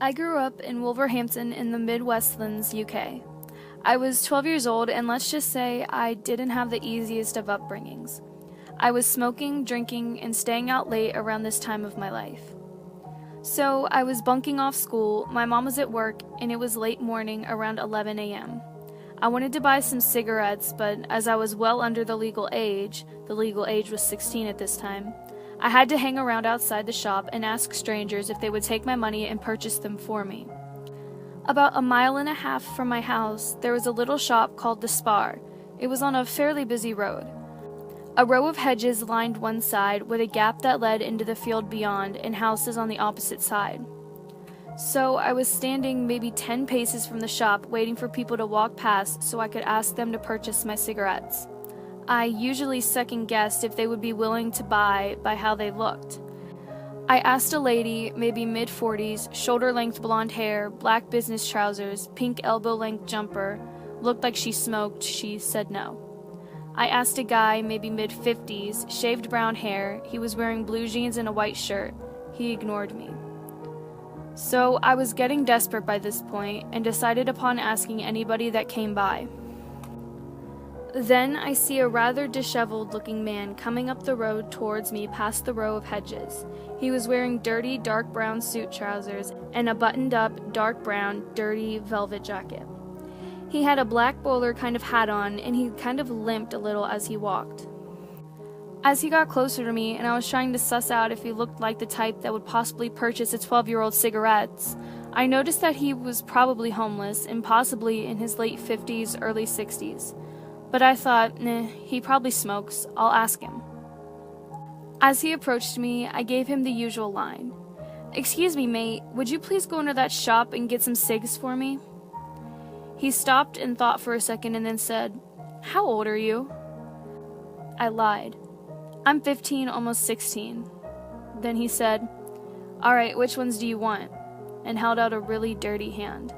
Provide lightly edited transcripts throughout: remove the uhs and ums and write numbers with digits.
I grew up in Wolverhampton in the Midwestlands, UK. I was 12 years old, and let's just say I didn't have the easiest of upbringings. I was smoking, drinking, and staying out late around this time of my life. So I was bunking off school, my mom was at work, and it was late morning around 11 a.m. I wanted to buy some cigarettes, but as I was well under the legal age was 16 at this time, I had to hang around outside the shop and ask strangers if they would take my money and purchase them for me. About 1.5 miles from my house, there was a little shop called the Spar. It was on a fairly busy road. A row of hedges lined one side with a gap that led into the field beyond and houses on the opposite side. So I was standing maybe 10 paces from the shop waiting for people to walk past so I could ask them to purchase my cigarettes. I usually second-guessed if they would be willing to buy by how they looked. I asked a lady, maybe mid-40s, shoulder-length blonde hair, black business trousers, pink elbow-length jumper, looked like she smoked. She said no. I asked a guy, maybe mid-50s, shaved brown hair, he was wearing blue jeans and a white shirt. He ignored me. So I was getting desperate by this point and decided upon asking anybody that came by. Then I see a rather disheveled-looking man coming up the road towards me past the row of hedges. He was wearing dirty, dark brown suit trousers and a buttoned-up, dark brown, dirty velvet jacket. He had a black bowler kind of hat on, and he kind of limped a little as he walked. As he got closer to me, and I was trying to suss out if he looked like the type that would possibly purchase a 12-year-old cigarettes, I noticed that he was probably homeless and possibly in his late 50s, early 60s. But I thought, he probably smokes, I'll ask him. As he approached me, I gave him the usual line. "Excuse me, mate, would you please go into that shop and get some cigs for me?" He stopped and thought for a second and then said, "How old are you?" I lied. "I'm 15, almost 16. Then he said, "Alright, which ones do you want?" and held out a really dirty hand.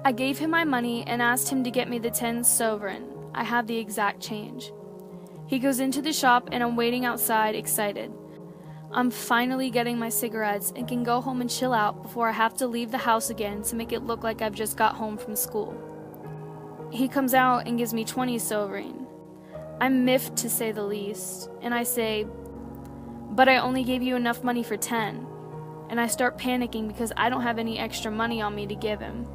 I gave him my money and asked him to get me the 10 sovereign. I have the exact change. He goes into the shop and I'm waiting outside, excited. I'm finally getting my cigarettes and can go home and chill out before I have to leave the house again to make it look like I've just got home from school. He comes out and gives me 20 sovereign. I'm miffed to say the least, and I say, "But I only gave you enough money for 10. And I start panicking because I don't have any extra money on me to give him.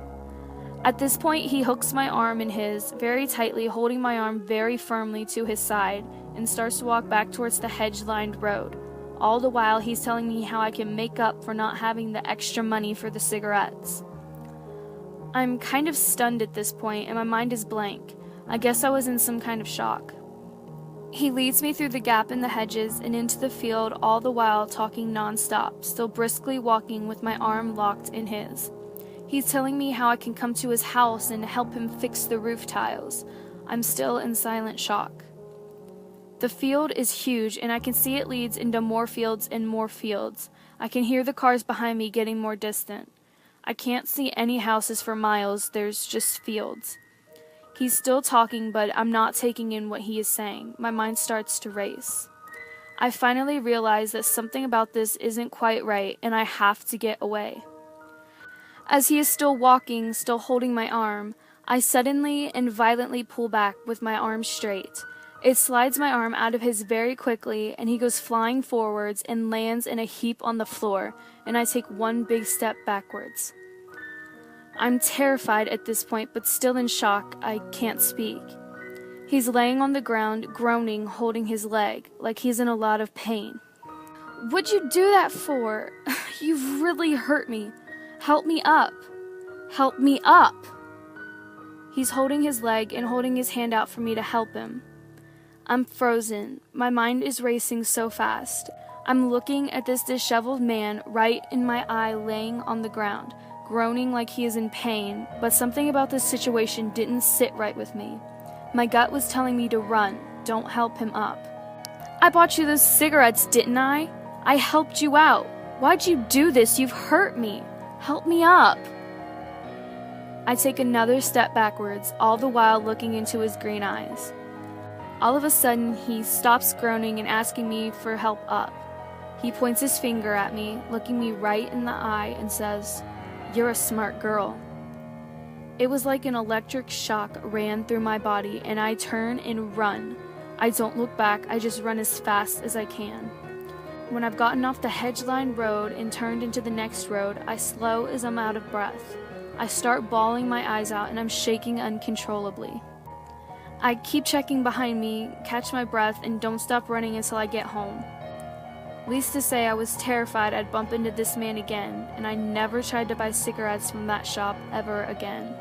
At this point, he hooks my arm in his, very tightly, holding my arm very firmly to his side, and starts to walk back towards the hedge-lined road. All the while, he's telling me how I can make up for not having the extra money for the cigarettes. I'm kind of stunned at this point, and my mind is blank. I guess I was in some kind of shock. He leads me through the gap in the hedges and into the field, all the while talking non-stop, still briskly walking with my arm locked in his. He's telling me how I can come to his house and help him fix the roof tiles. I'm still in silent shock. The field is huge, and I can see it leads into more fields and more fields. I can hear the cars behind me getting more distant. I can't see any houses for miles, there's just fields. He's still talking, but I'm not taking in what he is saying. My mind starts to race. I finally realize that something about this isn't quite right, and I have to get away. As he is still walking, still holding my arm, I suddenly and violently pull back with my arm straight. It slides my arm out of his very quickly, and he goes flying forwards and lands in a heap on the floor, and I take one big step backwards. I'm terrified at this point, but still in shock. I can't speak. He's laying on the ground, groaning, holding his leg, like he's in a lot of pain. "What'd you do that for? You've really hurt me. Help me up. Help me up." He's holding his leg and holding his hand out for me to help him. I'm frozen. My mind is racing so fast. I'm looking at this disheveled man right in my eye, laying on the ground, groaning like he is in pain, but something about this situation didn't sit right with me. My gut was telling me to run, don't help him up. "I bought you those cigarettes, didn't I? I helped you out. Why'd you do this? You've hurt me. Help me up." I take another step backwards, all the while looking into his green eyes. All of a sudden, he stops groaning and asking me for help up. He points his finger at me, looking me right in the eye, and says, "You're a smart girl." It was like an electric shock ran through my body, and I turn and run. I don't look back, I just run as fast as I can. When I've gotten off the hedge-lined road and turned into the next road, I slow as I'm out of breath. I start bawling my eyes out, and I'm shaking uncontrollably. I keep checking behind me, catch my breath, and don't stop running until I get home. Least to say, I was terrified I'd bump into this man again, and I never tried to buy cigarettes from that shop ever again.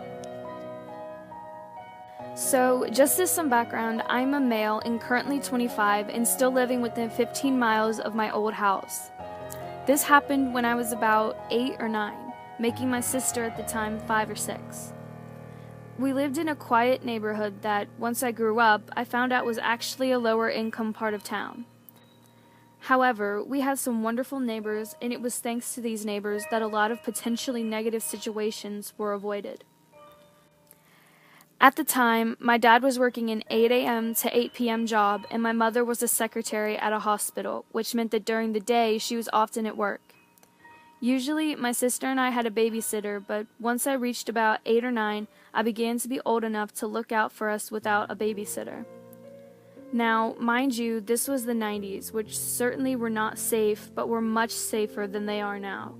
So, just as some background, I'm a male and currently 25 and still living within 15 miles of my old house. This happened when I was about 8 or 9, making my sister at the time 5 or 6. We lived in a quiet neighborhood that, once I grew up, I found out was actually a lower income part of town. However, we had some wonderful neighbors, and it was thanks to these neighbors that a lot of potentially negative situations were avoided. At the time, my dad was working an 8 a.m. to 8 p.m. job, and my mother was a secretary at a hospital, which meant that during the day she was often at work. Usually, my sister and I had a babysitter, but once I reached about 8 or 9, I began to be old enough to look out for us without a babysitter. Now, mind you, this was the 90s, which certainly were not safe, but were much safer than they are now.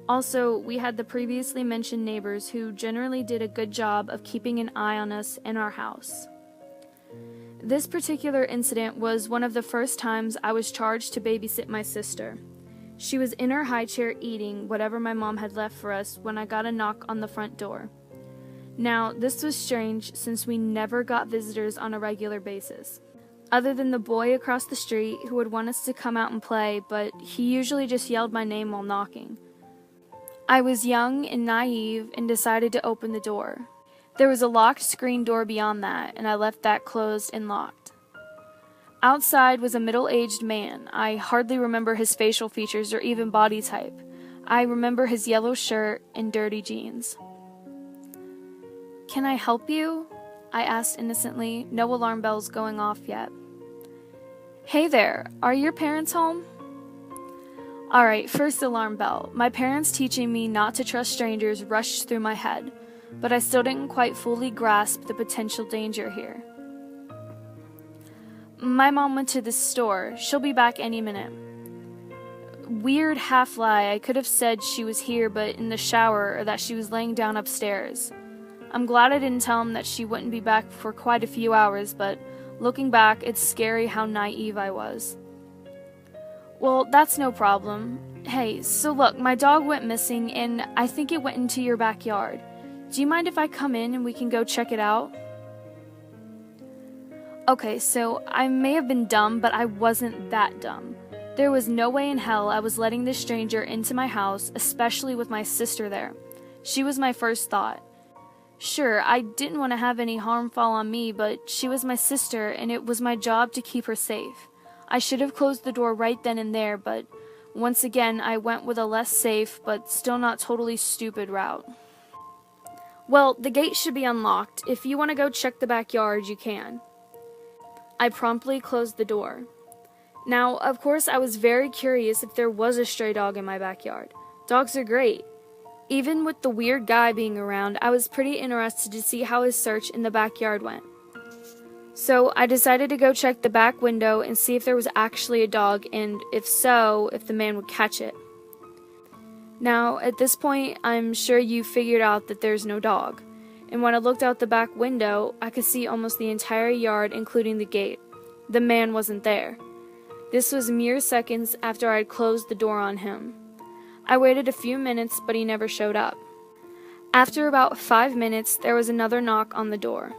Also, we had the previously mentioned neighbors who generally did a good job of keeping an eye on us and our house. This particular incident was one of the first times I was charged to babysit my sister. She was in her high chair eating whatever my mom had left for us when I got a knock on the front door. Now, this was strange since we never got visitors on a regular basis, other than the boy across the street who would want us to come out and play, but he usually just yelled my name while knocking. I was young and naive and decided to open the door. There was a locked screen door beyond that, and I left that closed and locked. Outside was a middle-aged man. I hardly remember his facial features or even body type. I remember his yellow shirt and dirty jeans. "Can I help you?" I asked innocently, no alarm bells going off yet. "Hey there, are your parents home?" Alright, first alarm bell. My parents teaching me not to trust strangers rushed through my head, but I still didn't quite fully grasp the potential danger here. "My mom went to the store. She'll be back any minute." Weird half lie. I could have said she was here but in the shower or that she was laying down upstairs. I'm glad I didn't tell him that she wouldn't be back for quite a few hours, but looking back, it's scary how naive I was. "Well, that's no problem. Hey, so look, my dog went missing, and I think it went into your backyard. Do you mind if I come in and we can go check it out?" Okay, so I may have been dumb, but I wasn't that dumb. There was no way in hell I was letting this stranger into my house, especially with my sister there. She was my first thought. Sure, I didn't want to have any harm fall on me, but she was my sister, and it was my job to keep her safe. I should have closed the door right then and there, but once again, I went with a less safe, but still not totally stupid route. "Well, the gate should be unlocked. If you want to go check the backyard, you can." I promptly closed the door. Now, of course, I was very curious if there was a stray dog in my backyard. Dogs are great. Even with the weird guy being around, I was pretty interested to see how his search in the backyard went. So I decided to go check the back window and see if there was actually a dog, and if so, if the man would catch it. Now, at this point, I'm sure you figured out that there's no dog. And when I looked out the back window, I could see almost the entire yard, including the gate. The man wasn't there. This was mere seconds after I had closed the door on him. I waited a few minutes, but he never showed up. After about 5 minutes, there was another knock on the door.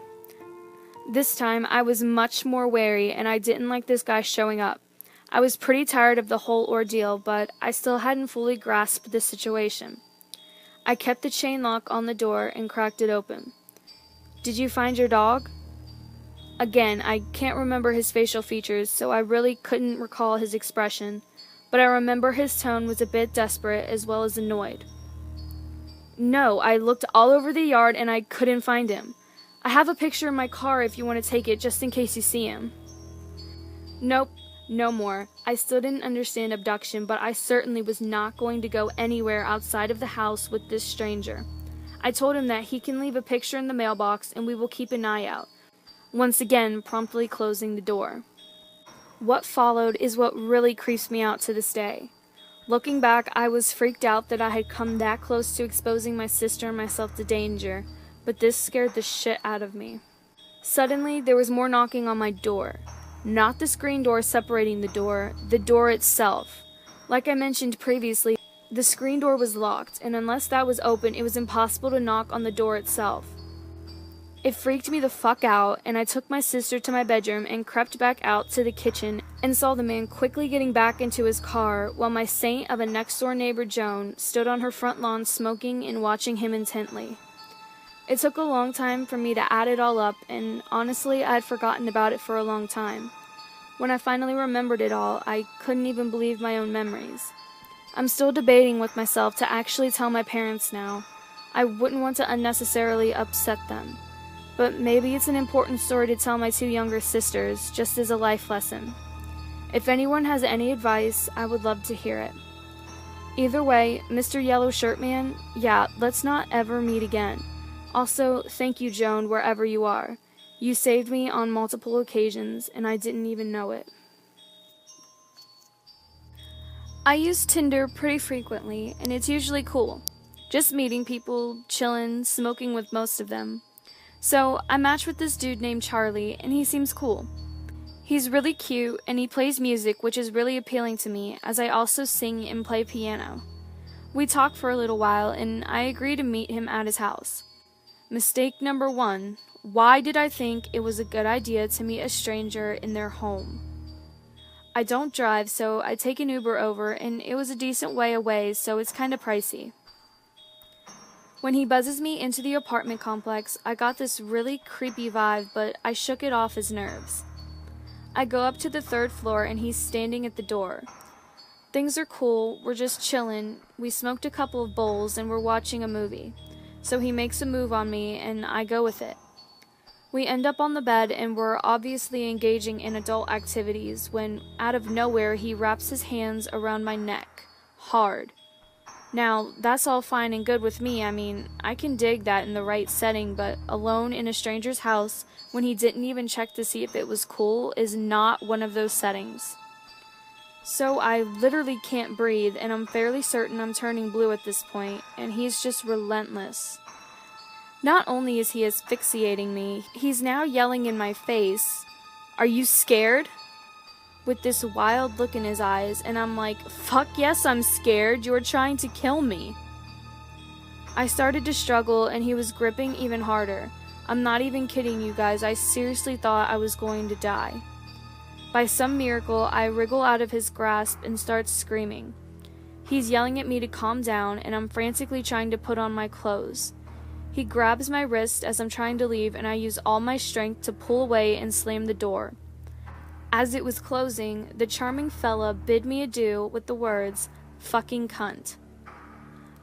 This time, I was much more wary, and I didn't like this guy showing up. I was pretty tired of the whole ordeal, but I still hadn't fully grasped the situation. I kept the chain lock on the door and cracked it open. "Did you find your dog?" Again, I can't remember his facial features, so I really couldn't recall his expression, but I remember his tone was a bit desperate as well as annoyed. "No, I looked all over the yard and I couldn't find him. I have a picture in my car if you want to take it just in case you see him." "Nope, no more. I still didn't understand abduction, but I certainly was not going to go anywhere outside of the house with this stranger. I told him that he can leave a picture in the mailbox and we will keep an eye out, once again promptly closing the door. What followed is what really creeps me out to this day. Looking back, I was freaked out that I had come that close to exposing my sister and myself to danger, but this scared the shit out of me. Suddenly, there was more knocking on my door. Not the screen door separating the door itself. Like I mentioned previously, the screen door was locked, and unless that was open, it was impossible to knock on the door itself. It freaked me the fuck out, and I took my sister to my bedroom and crept back out to the kitchen and saw the man quickly getting back into his car while my saint of a next-door neighbor, Joan, stood on her front lawn smoking and watching him intently. It took a long time for me to add it all up, and honestly, I had forgotten about it for a long time. When I finally remembered it all, I couldn't even believe my own memories. I'm still debating with myself to actually tell my parents now. I wouldn't want to unnecessarily upset them. But maybe it's an important story to tell my 2 younger sisters, just as a life lesson. If anyone has any advice, I would love to hear it. Either way, Mr. Yellow Shirt Man, yeah, let's not ever meet again. Also, thank you, Joan, wherever you are. You saved me on multiple occasions, and I didn't even know it. I use Tinder pretty frequently, and it's usually cool. Just meeting people, chillin', smoking with most of them. So, I matched with this dude named Charlie, and he seems cool. He's really cute, and he plays music, which is really appealing to me, as I also sing and play piano. We talked for a little while, and I agreed to meet him at his house. Mistake number 1. Why did I think it was a good idea to meet a stranger in their home? I don't drive, so I take an Uber over, and it was a decent way away, so it's kinda pricey. When he buzzes me into the apartment complex, I got this really creepy vibe, but I shook it off as nerves. I go up to the 3rd floor, and he's standing at the door. Things are cool, we're just chillin', we smoked a couple of bowls, and we're watching a movie. So he makes a move on me, and I go with it. We end up on the bed, and we're obviously engaging in adult activities when, out of nowhere, he wraps his hands around my neck. Hard. Now, that's all fine and good with me. I mean, I can dig that in the right setting, but alone in a stranger's house, when he didn't even check to see if it was cool, is not one of those settings. So I literally can't breathe, and I'm fairly certain I'm turning blue at this point, and he's just relentless. Not only is he asphyxiating me, he's now yelling in my face, "Are you scared?" with this wild look in his eyes, and I'm like, fuck yes, I'm scared, you're trying to kill me. I started to struggle, and he was gripping even harder. I'm not even kidding you guys, I seriously thought I was going to die. By some miracle, I wriggle out of his grasp and start screaming. He's yelling at me to calm down, and I'm frantically trying to put on my clothes. He grabs my wrist as I'm trying to leave, and I use all my strength to pull away and slam the door. As it was closing, the charming fella bid me adieu with the words, "Fucking cunt."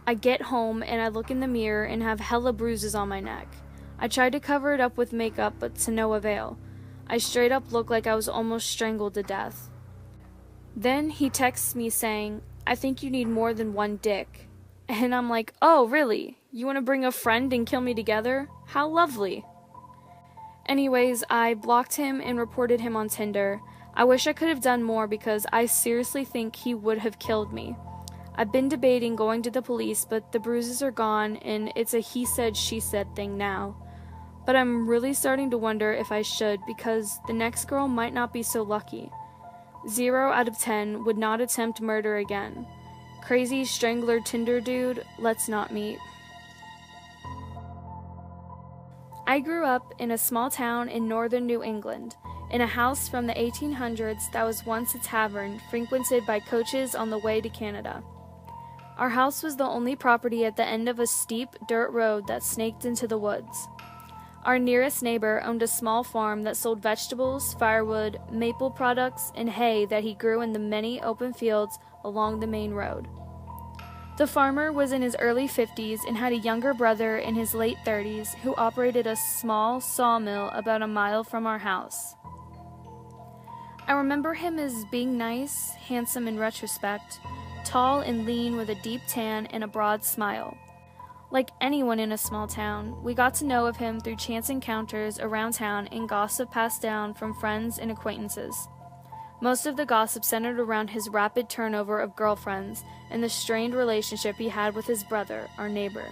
I get home, and I look in the mirror and have hella bruises on my neck. I tried to cover it up with makeup, but to no avail. I straight up look like I was almost strangled to death. Then he texts me saying, "I think you need more than one dick." And I'm like, oh really? You want to bring a friend and kill me together? How lovely. Anyways, I blocked him and reported him on Tinder. I wish I could have done more because I seriously think he would have killed me. I've been debating going to the police, but the bruises are gone and it's a he said she said thing now. But I'm really starting to wonder if I should because the next girl might not be so lucky. 0 out of 10 would not attempt murder again. Crazy strangler Tinder dude, let's not meet. I grew up in a small town in northern New England, in a house from the 1800s that was once a tavern frequented by coaches on the way to Canada. Our house was the only property at the end of a steep dirt road that snaked into the woods. Our nearest neighbor owned a small farm that sold vegetables, firewood, maple products, and hay that he grew in the many open fields along the main road. The farmer was in his early 50s and had a younger brother in his late 30s who operated a small sawmill about a mile from our house. I remember him as being nice, handsome in retrospect, tall and lean with a deep tan and a broad smile. Like anyone in a small town, we got to know of him through chance encounters around town and gossip passed down from friends and acquaintances. Most of the gossip centered around his rapid turnover of girlfriends and the strained relationship he had with his brother, our neighbor.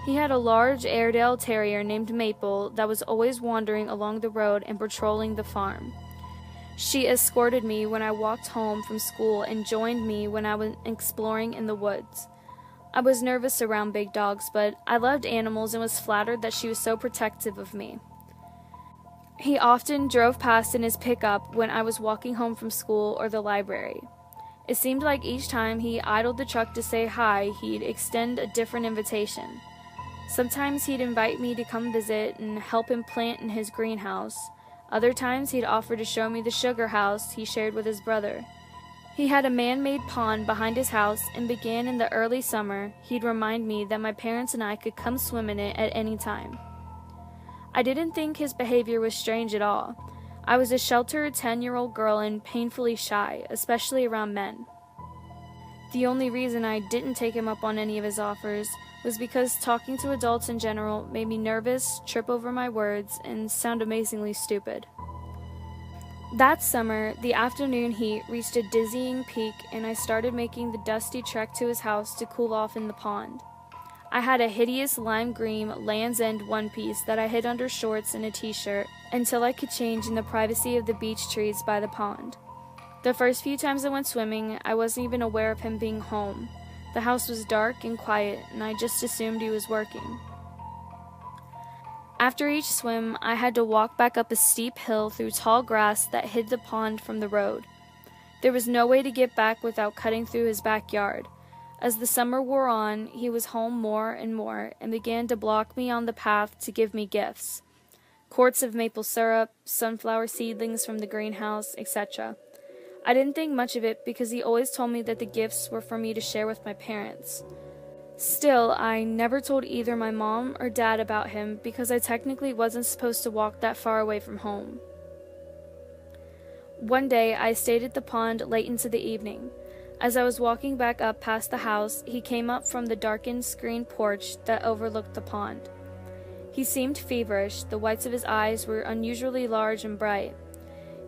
He had a large Airedale terrier named Maple that was always wandering along the road and patrolling the farm. She escorted me when I walked home from school and joined me when I was exploring in the woods. I was nervous around big dogs, but I loved animals and was flattered that she was so protective of me. He often drove past in his pickup when I was walking home from school or the library. It seemed like each time he idled the truck to say hi, he'd extend a different invitation. Sometimes he'd invite me to come visit and help him plant in his greenhouse. Other times he'd offer to show me the sugar house he shared with his brother. He had a man-made pond behind his house and began in the early summer. He'd remind me that my parents and I could come swim in it at any time. I didn't think his behavior was strange at all. I was a sheltered 10-year-old girl and painfully shy, especially around men. The only reason I didn't take him up on any of his offers was because talking to adults in general made me nervous, trip over my words, and sound amazingly stupid. That summer, the afternoon heat reached a dizzying peak and I started making the dusty trek to his house to cool off in the pond. I had a hideous lime green Land's End one-piece that I hid under shorts and a t-shirt until I could change in the privacy of the beech trees by the pond. The first few times I went swimming, I wasn't even aware of him being home. The house was dark and quiet, and I just assumed he was working. After each swim, I had to walk back up a steep hill through tall grass that hid the pond from the road. There was no way to get back without cutting through his backyard. As the summer wore on, he was home more and more and began to block me on the path to give me gifts. Quarts of maple syrup, sunflower seedlings from the greenhouse, etc. I didn't think much of it because he always told me that the gifts were for me to share with my parents. Still, I never told either my mom or dad about him because I technically wasn't supposed to walk that far away from home. One day, I stayed at the pond late into the evening. As I was walking back up past the house, he came up from the darkened screened porch that overlooked the pond. He seemed feverish. The whites of his eyes were unusually large and bright.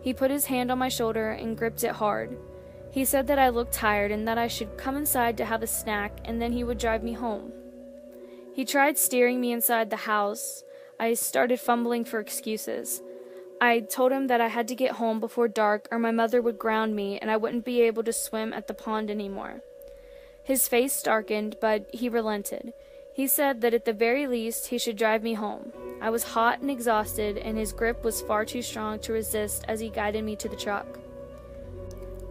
He put his hand on my shoulder and gripped it hard. He said that I looked tired and that I should come inside to have a snack and then he would drive me home. He tried steering me inside the house. I started fumbling for excuses. I told him that I had to get home before dark or my mother would ground me and I wouldn't be able to swim at the pond anymore. His face darkened, but he relented. He said that at the very least he should drive me home. I was hot and exhausted and his grip was far too strong to resist as he guided me to the truck.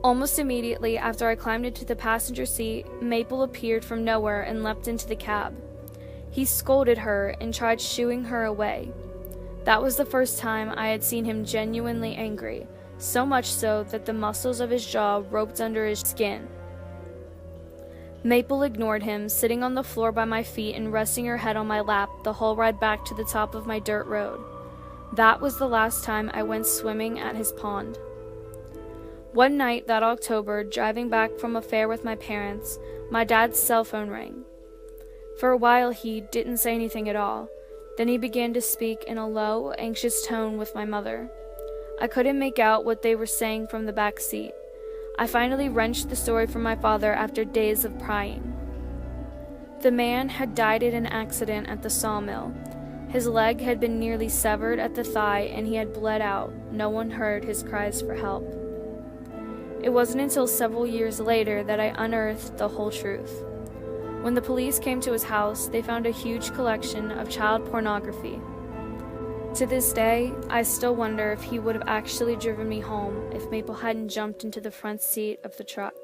Almost immediately after I climbed into the passenger seat, Maple appeared from nowhere and leapt into the cab. He scolded her and tried shooing her away. That was the first time I had seen him genuinely angry, so much so that the muscles of his jaw roped under his skin. Maple ignored him, sitting on the floor by my feet and resting her head on my lap the whole ride back to the top of my dirt road. That was the last time I went swimming at his pond. One night that October, driving back from a fair with my parents, my dad's cell phone rang. For a while he didn't say anything at all. Then he began to speak in a low, anxious tone with my mother. I couldn't make out what they were saying from the back seat. I finally wrenched the story from my father after days of prying. The man had died in an accident at the sawmill. His leg had been nearly severed at the thigh and he had bled out. No one heard his cries for help. It wasn't until several years later that I unearthed the whole truth. When the police came to his house, they found a huge collection of child pornography. To this day, I still wonder if he would have actually driven me home if Maple hadn't jumped into the front seat of the truck.